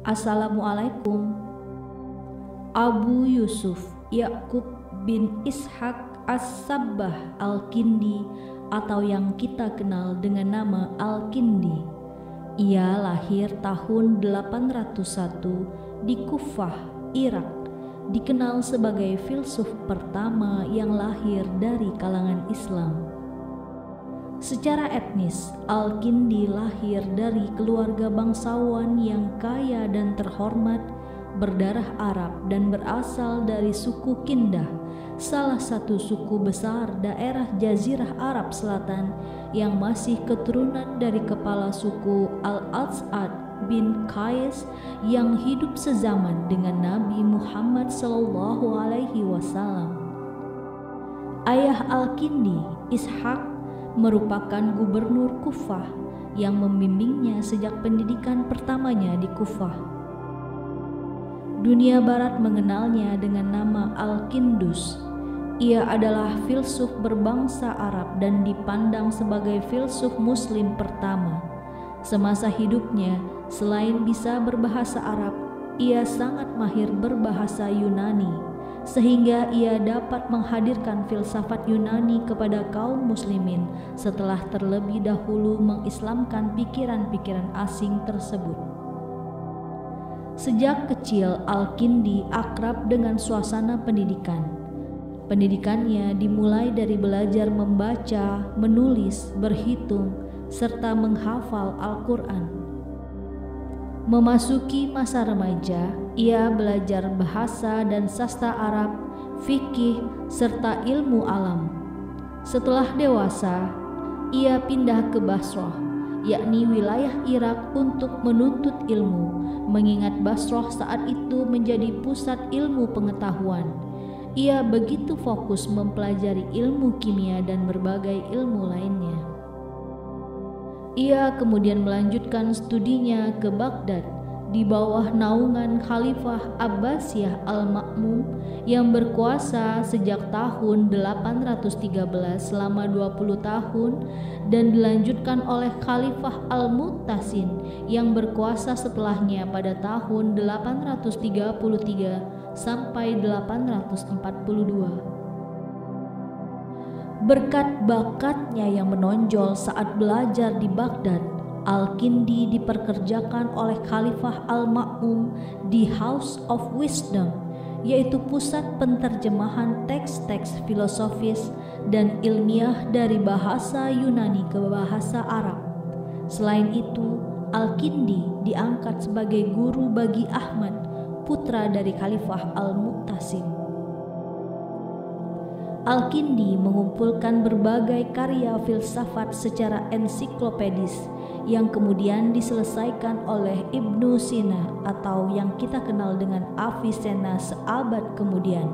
Assalamualaikum. Abu Yusuf Ya'qub bin Ishaq As-Sabbah Al-Kindi atau yang kita kenal dengan nama Al-Kindi. Ia lahir tahun 801 di Kufah, Irak. Dikenal sebagai filsuf pertama yang lahir dari kalangan Islam. Secara etnis, Al-Kindi lahir dari keluarga bangsawan yang kaya dan terhormat, berdarah Arab dan berasal dari suku Kindah, salah satu suku besar daerah Jazirah Arab Selatan yang masih keturunan dari kepala suku Al-As'ad bin Qais yang hidup sezaman dengan Nabi Muhammad SAW. Ayah Al-Kindi, Ishaq, merupakan gubernur Kufah yang membimbingnya sejak pendidikan pertamanya di Kufah. Dunia Barat mengenalnya dengan nama Al-Kindus. Ia adalah filsuf berbangsa Arab dan dipandang sebagai filsuf Muslim pertama. Semasa hidupnya, selain bisa berbahasa Arab, ia sangat mahir berbahasa Yunani, sehingga ia dapat menghadirkan filsafat Yunani kepada kaum muslimin setelah terlebih dahulu mengislamkan pikiran-pikiran asing tersebut. Sejak kecil, Al-Kindi akrab dengan suasana pendidikan. Pendidikannya dimulai dari belajar membaca, menulis, berhitung, serta menghafal Al-Quran. Memasuki masa remaja, ia belajar bahasa dan sastra Arab, fikih, serta ilmu alam. Setelah dewasa, ia pindah ke Basrah, yakni wilayah Irak untuk menuntut ilmu, mengingat Basrah saat itu menjadi pusat ilmu pengetahuan. Ia begitu fokus mempelajari ilmu kimia dan berbagai ilmu lainnya. Ia kemudian melanjutkan studinya ke Baghdad di bawah naungan Khalifah Abbasiyah Al-Ma'mun yang berkuasa sejak tahun 813 selama 20 tahun dan dilanjutkan oleh Khalifah Al-Mu'tasim yang berkuasa setelahnya pada tahun 833 sampai 842. Berkat bakatnya yang menonjol saat belajar di Baghdad, Al-Kindi diperkerjakan oleh Khalifah Al-Ma'mun di House of Wisdom, yaitu pusat penterjemahan teks-teks filosofis dan ilmiah dari bahasa Yunani ke bahasa Arab. Selain itu, Al-Kindi diangkat sebagai guru bagi Ahmad, putra dari Khalifah Al-Mu'tasim. Al-Kindi mengumpulkan berbagai karya filsafat secara ensiklopedis yang kemudian diselesaikan oleh Ibnu Sina atau yang kita kenal dengan Avicenna seabad kemudian.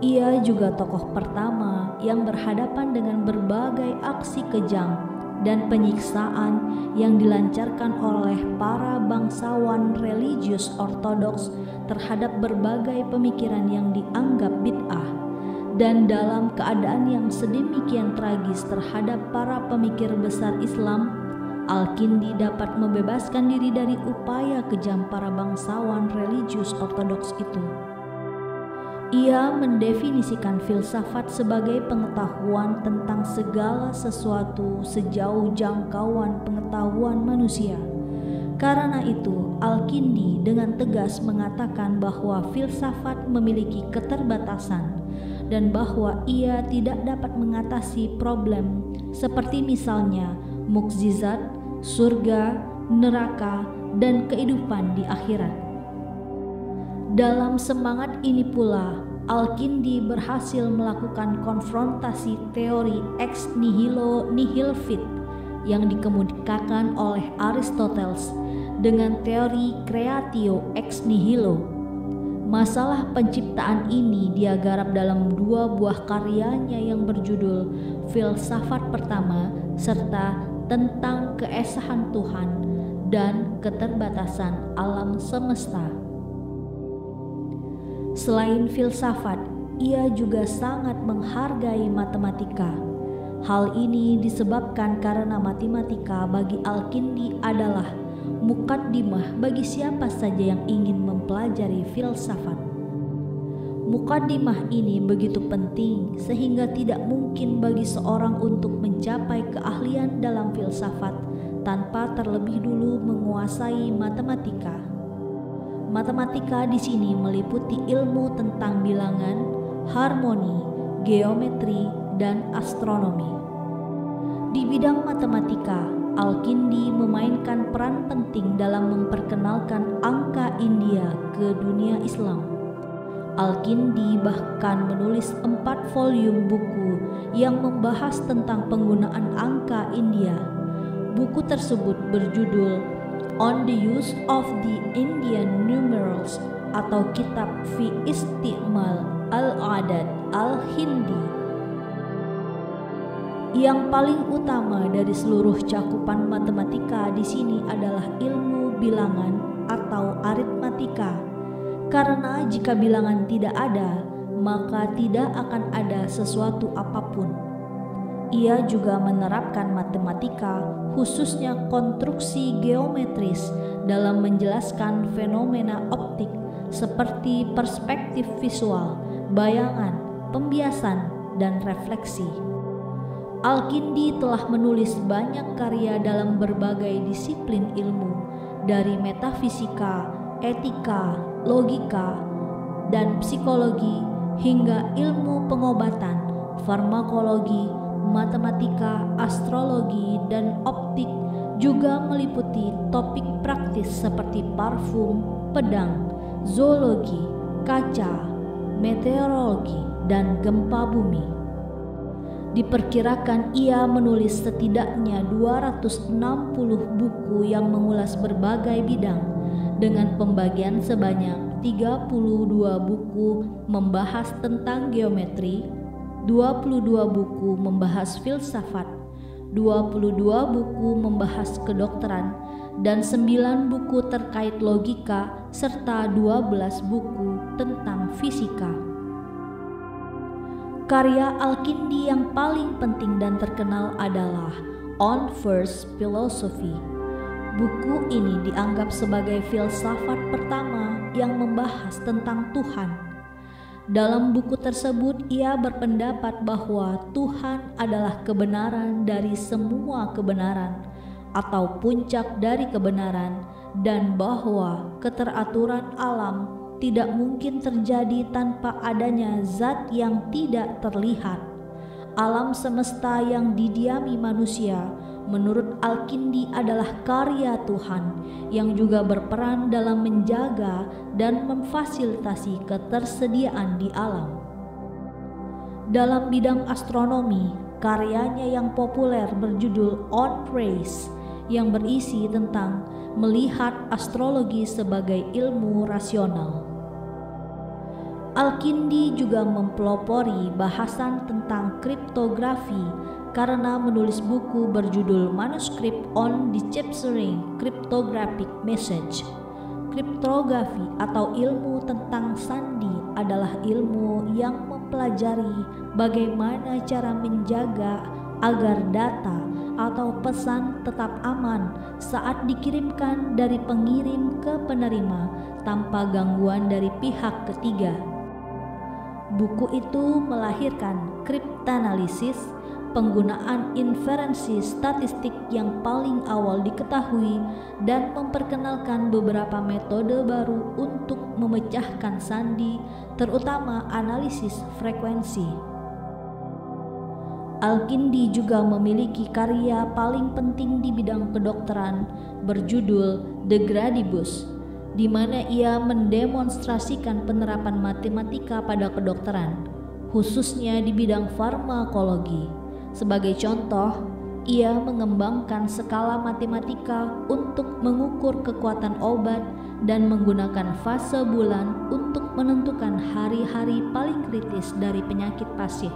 Ia juga tokoh pertama yang berhadapan dengan berbagai aksi kejam dan penyiksaan yang dilancarkan oleh para bangsawan religius ortodoks terhadap berbagai pemikiran yang dianggap bid'ah. Dan dalam keadaan yang sedemikian tragis terhadap para pemikir besar Islam, Al-Kindi dapat membebaskan diri dari upaya kejam para bangsawan religius ortodoks itu. Ia mendefinisikan filsafat sebagai pengetahuan tentang segala sesuatu sejauh jangkauan pengetahuan manusia. Karena itu, Al-Kindi dengan tegas mengatakan bahwa filsafat memiliki keterbatasan dan bahwa ia tidak dapat mengatasi problem seperti misalnya mukjizat, surga, neraka, dan kehidupan di akhirat. Dalam semangat ini pula, Al-Kindi berhasil melakukan konfrontasi teori ex nihilo nihil fit yang dikemukakan oleh Aristoteles dengan teori creatio ex nihilo. Masalah penciptaan ini dia garap dalam dua buah karyanya yang berjudul Filsafat Pertama serta Tentang Keesahan Tuhan dan Keterbatasan Alam Semesta. Selain filsafat, ia juga sangat menghargai matematika. Hal ini disebabkan karena matematika bagi Al-Kindi adalah mukaddimah bagi siapa saja yang ingin mempelajari filsafat. Mukaddimah ini begitu penting sehingga tidak mungkin bagi seorang untuk mencapai keahlian dalam filsafat tanpa terlebih dulu menguasai matematika. Matematika di sini meliputi ilmu tentang bilangan, harmoni, geometri, dan astronomi. Di bidang matematika, Al-Kindi memainkan peran penting dalam memperkenalkan angka India ke dunia Islam. Al-Kindi bahkan menulis 4 volume buku yang membahas tentang penggunaan angka India. Buku tersebut berjudul On the Use of the Indian Numerals atau Kitab Fi Isti'mal Al-Adad Al-Hindi. Yang paling utama dari seluruh cakupan matematika di sini adalah ilmu bilangan atau aritmatika. Karena jika bilangan tidak ada, maka tidak akan ada sesuatu apapun. Ia juga menerapkan matematika, khususnya konstruksi geometris, dalam menjelaskan fenomena optik seperti perspektif visual, bayangan, pembiasan, dan refleksi. Al-Kindi telah menulis banyak karya dalam berbagai disiplin ilmu, dari metafisika, etika, logika, dan psikologi hingga ilmu pengobatan, farmakologi, matematika, astrologi, dan optik, juga meliputi topik praktis seperti parfum, pedang, zoologi, kaca, meteorologi, dan gempa bumi. Diperkirakan ia menulis setidaknya 260 buku yang mengulas berbagai bidang, dengan pembagian sebanyak 32 buku membahas tentang geometri, 22 buku membahas filsafat, 22 buku membahas kedokteran, dan 9 buku terkait logika, serta 12 buku tentang fisika. Karya Al-Kindi yang paling penting dan terkenal adalah On First Philosophy. Buku ini dianggap sebagai filsafat pertama yang membahas tentang Tuhan. Dalam buku tersebut ia berpendapat bahwa Tuhan adalah kebenaran dari semua kebenaran atau puncak dari kebenaran, dan bahwa keteraturan alam tidak mungkin terjadi tanpa adanya zat yang tidak terlihat. Alam semesta yang didiami manusia menurut Al-Kindi adalah karya Tuhan yang juga berperan dalam menjaga dan memfasilitasi ketersediaan di alam. Dalam bidang astronomi, karyanya yang populer berjudul On Rays yang berisi tentang melihat astrologi sebagai ilmu rasional. Al-Kindi juga mempelopori bahasan tentang kriptografi karena menulis buku berjudul Manuscript on Deciphering Cryptographic Message. Kriptografi atau ilmu tentang sandi adalah ilmu yang mempelajari bagaimana cara menjaga agar data atau pesan tetap aman saat dikirimkan dari pengirim ke penerima tanpa gangguan dari pihak ketiga. Buku itu melahirkan kriptanalisis, penggunaan inferensi statistik yang paling awal diketahui, dan memperkenalkan beberapa metode baru untuk memecahkan sandi, terutama analisis frekuensi. Al-Kindi juga memiliki karya paling penting di bidang kedokteran berjudul De Gradibus, di mana ia mendemonstrasikan penerapan matematika pada kedokteran, khususnya di bidang farmakologi. Sebagai contoh, ia mengembangkan skala matematika untuk mengukur kekuatan obat dan menggunakan fase bulan untuk menentukan hari-hari paling kritis dari penyakit pasien.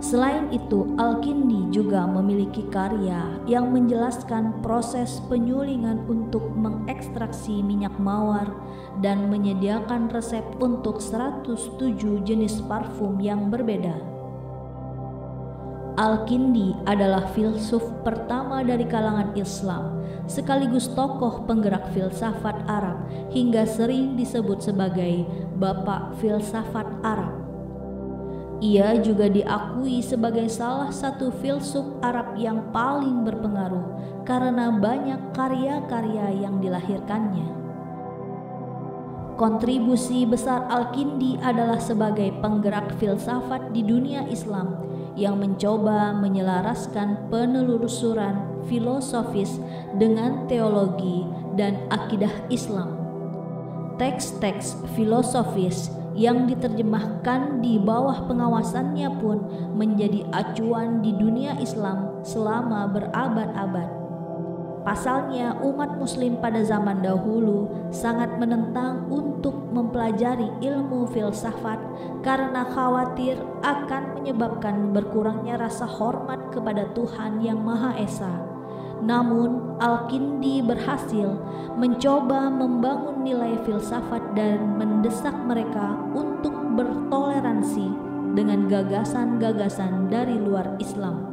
Selain itu, Al-Kindi juga memiliki karya yang menjelaskan proses penyulingan untuk mengekstraksi minyak mawar dan menyediakan resep untuk 107 jenis parfum yang berbeda. Al-Kindi adalah filsuf pertama dari kalangan Islam, sekaligus tokoh penggerak filsafat Arab hingga sering disebut sebagai Bapak Filsafat Arab. Ia juga diakui sebagai salah satu filsuf Arab yang paling berpengaruh karena banyak karya-karya yang dilahirkannya. Kontribusi besar Al-Kindi adalah sebagai penggerak filsafat di dunia Islam yang mencoba menyelaraskan penelusuran filosofis dengan teologi dan akidah Islam. Teks-teks filosofis yang diterjemahkan di bawah pengawasannya pun menjadi acuan di dunia Islam selama berabad-abad. Pasalnya, umat Muslim pada zaman dahulu sangat menentang untuk mempelajari ilmu filsafat karena khawatir akan menyebabkan berkurangnya rasa hormat kepada Tuhan Yang Maha Esa. Namun, Al-Kindi berhasil mencoba membangun nilai filsafat dan mendesak mereka untuk bertoleransi dengan gagasan-gagasan dari luar Islam.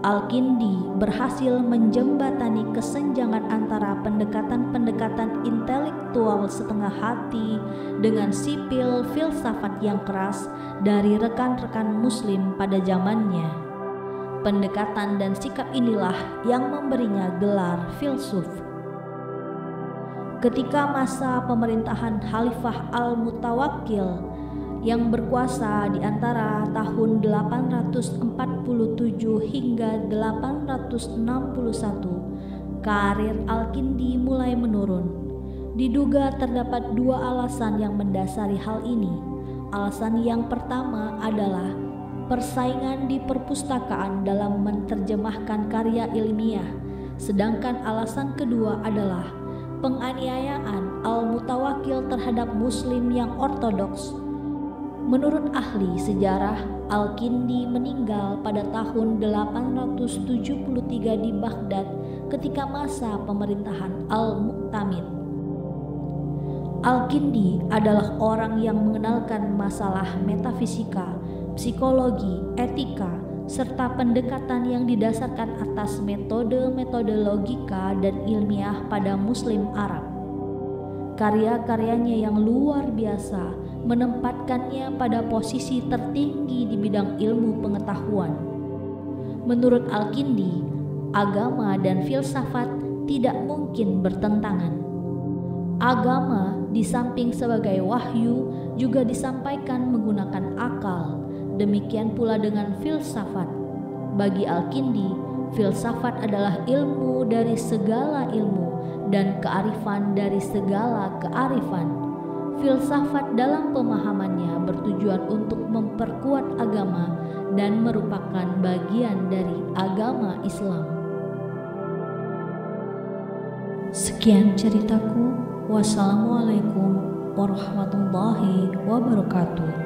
Al-Kindi berhasil menjembatani kesenjangan antara pendekatan-pendekatan intelektual setengah hati dengan sipil filsafat yang keras dari rekan-rekan Muslim pada zamannya. Pendekatan dan sikap inilah yang memberinya gelar filsuf. Ketika masa pemerintahan Khalifah Al-Mutawakkil yang berkuasa di antara tahun 847 hingga 861, karir Al-Kindi mulai menurun. Diduga terdapat dua alasan yang mendasari hal ini. Alasan yang pertama adalah persaingan di perpustakaan dalam menerjemahkan karya ilmiah, sedangkan alasan kedua adalah penganiayaan Al-Mutawakkil terhadap Muslim yang ortodoks. Menurut ahli sejarah, Al-Kindi meninggal pada tahun 873 di Baghdad ketika masa pemerintahan Al-Mu'tamid. Al-Kindi adalah orang yang mengenalkan masalah metafisika, psikologi, etika, serta pendekatan yang didasarkan atas metode-metode logika dan ilmiah pada Muslim Arab. Karya-karyanya yang luar biasa menempatkannya pada posisi tertinggi di bidang ilmu pengetahuan. Menurut Al-Kindi, agama dan filsafat tidak mungkin bertentangan. Agama di samping sebagai wahyu juga disampaikan menggunakan akal. Demikian pula dengan filsafat. Bagi Al-Kindi, filsafat adalah ilmu dari segala ilmu dan kearifan dari segala kearifan. Filsafat dalam pemahamannya bertujuan untuk memperkuat agama dan merupakan bagian dari agama Islam. Sekian ceritaku. Wassalamualaikum warahmatullahi wabarakatuh.